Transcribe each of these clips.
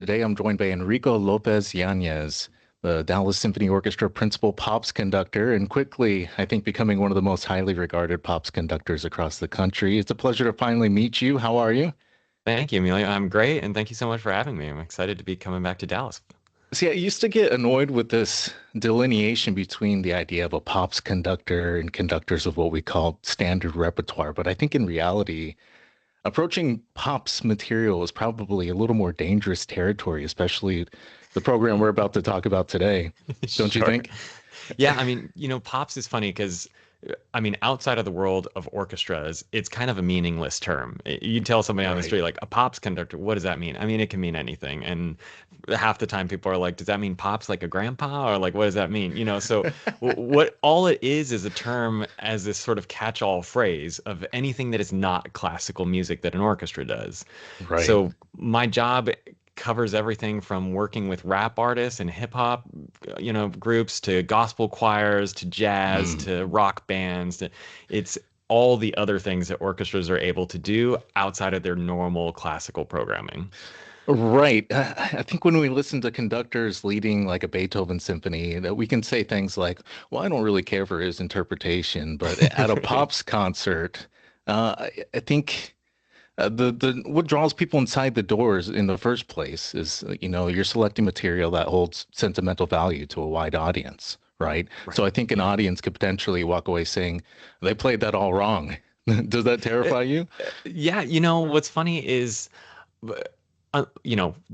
Today I'm joined by Enrico Lopez-Yañez, the Dallas Symphony Orchestra principal pops conductor, and quickly, I think, becoming one of the most highly regarded pops conductors across the country. It's a pleasure to finally meet you. How are you? Thank you, Emilio. I'm great, and thank you so much for having me. I'm excited to be coming back to Dallas. See, I used to get annoyed with this delineation between the idea of a pops conductor and conductors of what we call standard repertoire, but I think in reality, approaching pops material is probably a little more dangerous territory, especially the program we're about to talk about today. Don't you Sure. think? Yeah, pops is funny because, outside of the world of orchestras, it's kind of a meaningless term. You tell somebody on the Right. street, like, a pops conductor, what does that mean? I mean, it can mean anything. And half the time people are like, does that mean pops like a grandpa? Or like, what does that mean? So what all it is a term as this sort of catch-all phrase of anything that is not classical music that an orchestra does. Right. So my job covers everything from working with rap artists and hip hop, groups to gospel choirs to jazz Mm. to rock bands. It's all the other things that orchestras are able to do outside of their normal classical programming. Right. I think when we listen to conductors leading like a Beethoven symphony, that we can say things like, "Well, I don't really care for his interpretation," but at a Right. pops concert, I think the what draws people inside the doors in the first place is, you're selecting material that holds sentimental value to a wide audience, right? So Right. I think an Yeah. audience could potentially walk away saying, "They played that all wrong." Does that Uh, terrify you? yeah. What's funny is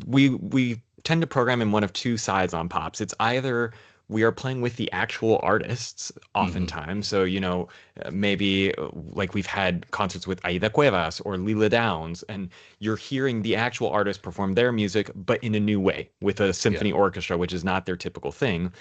we tend to program in one of two sides on pops. It's either we are playing with the actual artists Hmm. oftentimes. So, maybe like we've had concerts with Aida Cuevas or Lila Downs, and you're hearing the actual artists perform their music, but in a new way with a Yeah. symphony orchestra, which is not their typical thing.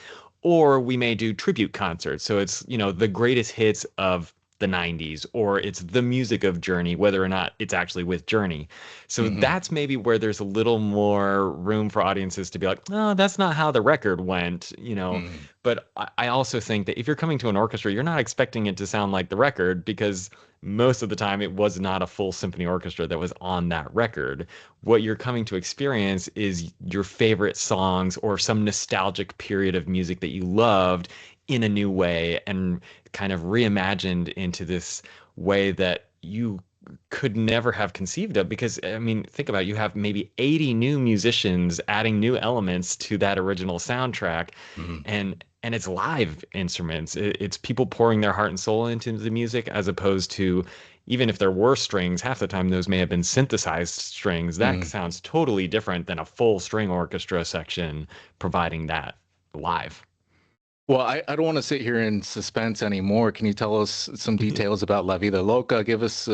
Or we may do tribute concerts. So it's, the greatest hits of the 90s, or it's the music of Journey, whether or not it's actually with Journey. So Hmm. that's maybe where there's a little more room for audiences to be like, oh, that's not how the record went. Hmm. But I also think that if you're coming to an orchestra, you're not expecting it to sound like the record because most of the time it was not a full symphony orchestra that was on that record. What you're coming to experience is your favorite songs or some nostalgic period of music that you loved in a new way and kind of reimagined into this way that you could never have conceived of because think about it, you have maybe 80 new musicians adding new elements to that original soundtrack Hmm. and it's live instruments. It's people pouring their heart and soul into the music as opposed to even if there were strings, half the time those may have been synthesized strings. That Hmm. sounds totally different than a full string orchestra section providing that live. Well, I don't want to sit here in suspense anymore. Can you tell us some details about La Vida Loca? Give us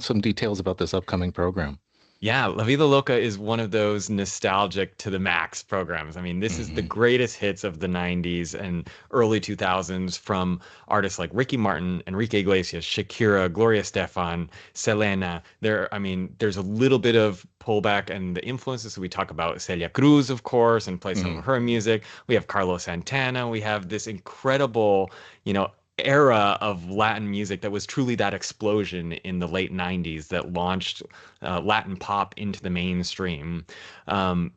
some details about this upcoming program. Yeah, La Vida Loca is one of those nostalgic to the max programs. This is the Hmm. greatest hits of the 90s and early 2000s from artists like Ricky Martin, Enrique Iglesias, Shakira, Gloria Estefan, Selena. There's a little bit of pullback and the influences. So we talk about Celia Cruz, of course, and play some Hmm. of her music. We have Carlos Santana. We have this incredible, you know, era of Latin music that was truly that explosion in the late 90s that launched Latin pop into the mainstream. Um,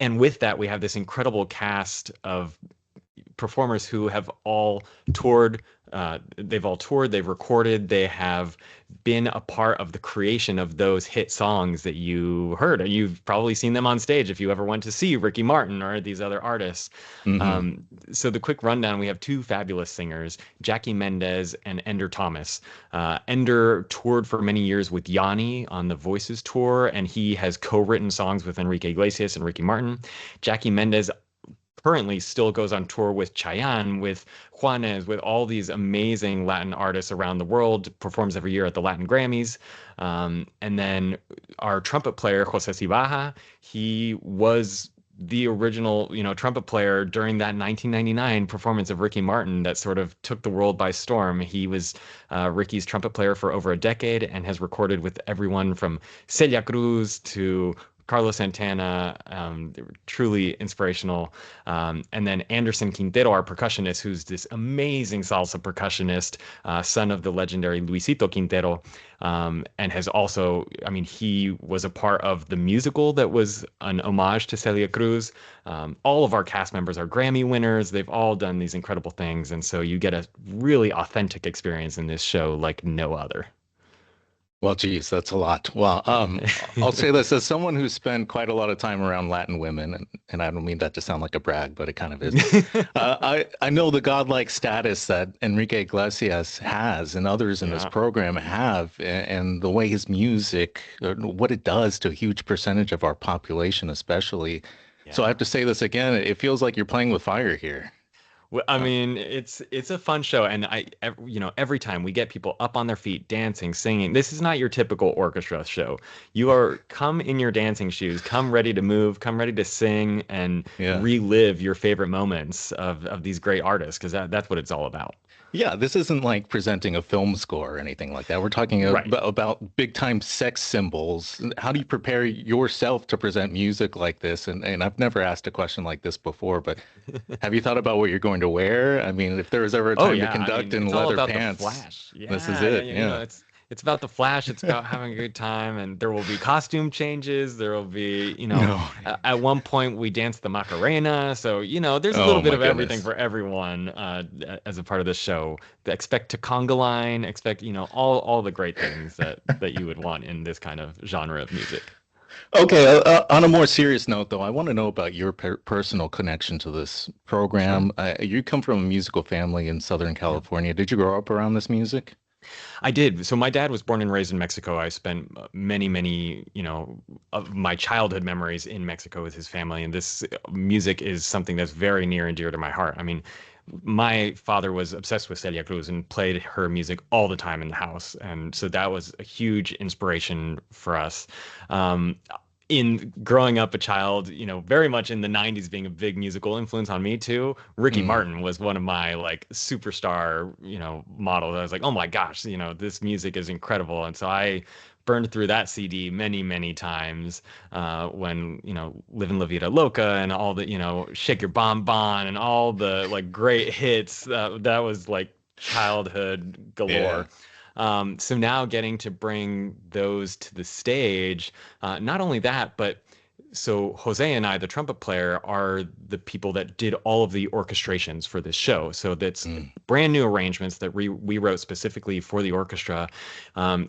and with that, we have this incredible cast of performers who have all toured. They've all toured, they've recorded, they have been a part of the creation of those hit songs that you heard. You've probably seen them on stage if you ever went to see Ricky Martin or these other artists. Hmm. So the quick rundown, we have two fabulous singers, Jackie Mendez and Ender Thomas. Ender toured for many years with Yanni on the Voices tour, and he has co-written songs with Enrique Iglesias and Ricky Martin. Jackie Mendez currently still goes on tour with Chayanne, with Juanes, with all these amazing Latin artists around the world, performs every year at the Latin Grammys. And then our trumpet player, Jose Cibaja, he was the original, trumpet player during that 1999 performance of Ricky Martin that sort of took the world by storm. He was Ricky's trumpet player for over a decade and has recorded with everyone from Celia Cruz to Carlos Santana, they were truly inspirational. And then Anderson Quintero, our percussionist, who's this amazing salsa percussionist, son of the legendary Luisito Quintero, and has also, I mean, he was a part of the musical that was an homage to Celia Cruz. All of our cast members are Grammy winners. They've all done these incredible things. And so you get a really authentic experience in this show like no other. Well, geez, that's a lot. Well, I'll say this as someone who's spent quite a lot of time around Latin women, and I don't mean that to sound like a brag, but it kind of is. I know the godlike status that Enrique Iglesias has and others in this Yeah. program have, and the way his music, what it does to a huge percentage of our population, especially. So I Yeah. have to say this again, it feels like you're playing with fire here. Well, I Uh, mean, it's a fun show, and you know, every time we get people up on their feet, dancing, singing. This is not your typical orchestra show. You are come in your dancing shoes, come ready to move, come ready to sing, and yeah. relive your favorite moments of these great artists, because that's what it's all about. Yeah, this isn't like presenting a film score or anything like that. We're talking Right. about big time sex symbols. How do you prepare yourself to present music like this? And I've never asked a question like this before, but have you thought about what you're going to wear? I mean, if there was ever a Oh time to yeah, I conduct mean, in it's all leather about the pants, flash. this is Yeah, yeah, it. yeah, you know, Yeah. it's about the flash. It's about having a good time, and there will be costume changes. There will be, you know, No. at one point we danced the Macarena, so you know, there's a Oh little bit my of everything goodness. for everyone as a part of the show. Expect to conga line, expect, you know, all the great things that you would want in this kind of genre of music. Okay, on a more serious note, though, I want to know about your personal connection to this Sure. program. You come from a musical family in Southern Yeah. California. Did you grow up around this music? I did. So my dad was born and raised in Mexico. I spent many, you know, of my childhood memories in Mexico with his family, and this music is something that's very near and dear to my heart. I mean, my father was obsessed with Celia Cruz and played her music all the time in the house, and so that was a huge inspiration for us. Um, in growing up a child, you know, very much in the 90s being a big musical influence on me too. Ricky Mm. Martin was one of my like superstar, you know, models. I was like, "Oh my gosh, you know, this music is incredible." And so I burned through that CD many times when, you know, Livin' La Vida Loca and all the, you know, Shake Your Bon Bon and all the like great hits. That was like childhood Yeah. galore. So now getting to bring those to the stage, not only that, but so Jose and I, the trumpet player, are the people that did all of the orchestrations for this show. So that's Mm. brand new arrangements that we wrote specifically for the orchestra.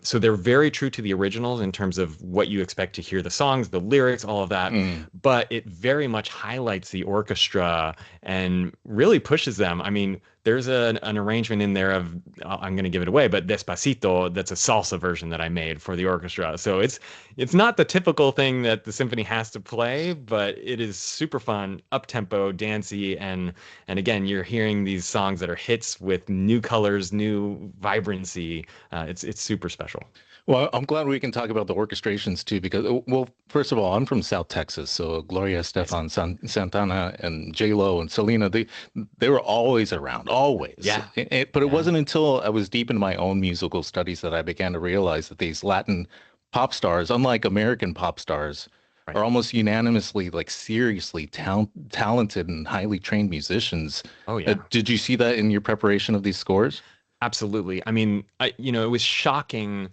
So they're very true to the originals in terms of what you expect to hear the songs, the lyrics, all of that. Mm. But it very much highlights the orchestra and really pushes them. I mean, there's an arrangement in there of I'm going to give it away, but Despacito, that's a salsa version that I made for the orchestra. So it's not the typical thing that the symphony has to play, but it is super fun, up tempo, dancey, and again, you're hearing these songs that are hits with new colors, new vibrancy. It's super special. Well, I'm glad we can talk about the orchestrations too, because, well, first of all, I'm from South Texas, so Gloria I see. Estefan, Santana, and J Lo and Selena, they were always around, always. Yeah, But it yeah, wasn't until I was deep into my own musical studies that I began to realize that these Latin pop stars, unlike American pop stars, right. are almost unanimously, like, seriously talented and highly trained musicians. Oh yeah. Did you see that in your preparation of these scores? Absolutely. I mean, you know, it was shocking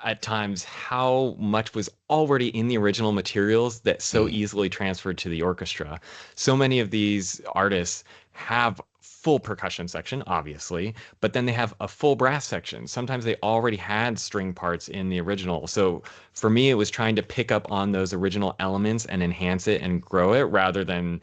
at times how much was already in the original materials that so Mm. easily transferred to the orchestra. So many of these artists have full percussion section, obviously, but then they have a full brass section. Sometimes they already had string parts in the original. So for me, it was trying to pick up on those original elements and enhance it and grow it rather than,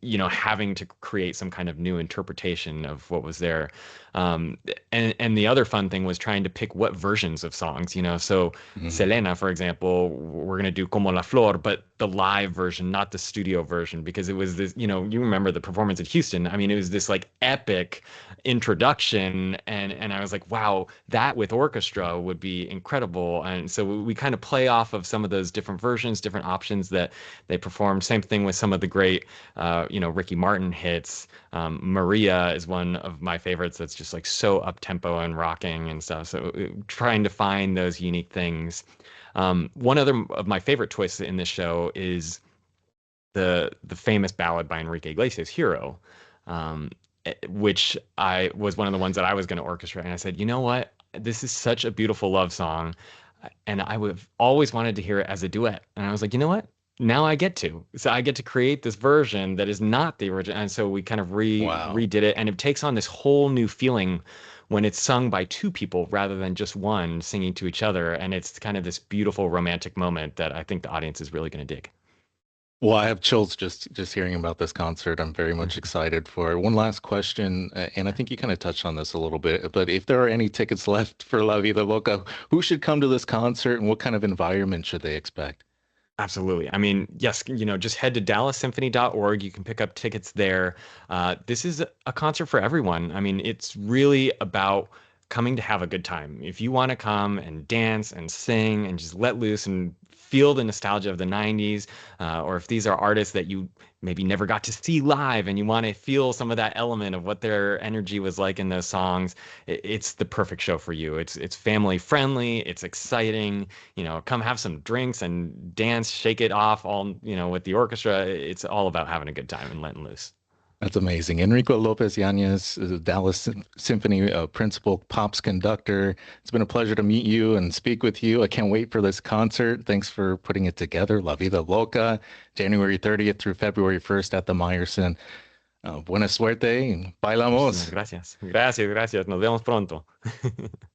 you know, having to create some kind of new interpretation of what was there. Um, and the other fun thing was trying to pick what versions of songs, you know. So Mm. Selena, for example, we're gonna do Como la Flor, but the live version, not the studio version, because it was this, you know, you remember the performance at Houston. I mean, it was this like epic introduction, and I was like, wow, that with orchestra would be incredible. And so we kind of play off of some of those different versions, different options that they performed. Same thing with some of the great Ricky Martin hits. Maria is one of my favorites that's just like so up tempo and rocking and stuff. So trying to find those unique things. One other of my favorite twists in this show is the famous ballad by Enrique Iglesias, Hero, um, which I was one of the ones that I was going to orchestrate. And I said, you know what? This is such a beautiful love song. And I would have always wanted to hear it as a duet. And I was like, you know what? Now I get to. So I get to create this version that is not the original. And so we kind of Wow. redid it. And it takes on this whole new feeling when it's sung by two people rather than just one singing to each other. And it's kind of this beautiful romantic moment that I think the audience is really going to dig. Well, I have chills just hearing about this concert. I'm very much excited for it. One last question, and I think you kind of touched on this a little bit, but if there are any tickets left for La Vida Loca, who should come to this concert and what kind of environment should they expect? Absolutely. I mean, yes, just head to dallassymphony.org. You can pick up tickets there. This is a concert for everyone. I mean, it's really about coming to have a good time. If you want to come and dance and sing and just let loose and feel the nostalgia of the 90s, or if these are artists that you maybe never got to see live and you want to feel some of that element of what their energy was like in those songs, it's the perfect show for you. It's family friendly, it's exciting, come have some drinks and dance, shake it off all, with the orchestra. It's all about having a good time and letting loose. That's amazing. Enrico Lopez-Yañez, Dallas Symphony principal, Pops conductor. It's been a pleasure to meet you and speak with you. I can't wait for this concert. Thanks for putting it together. La Vida Loca, January 30th through February 1st at the Meyerson. Buena suerte. Muchísimas Bailamos. gracias. Gracias, gracias. Nos vemos pronto.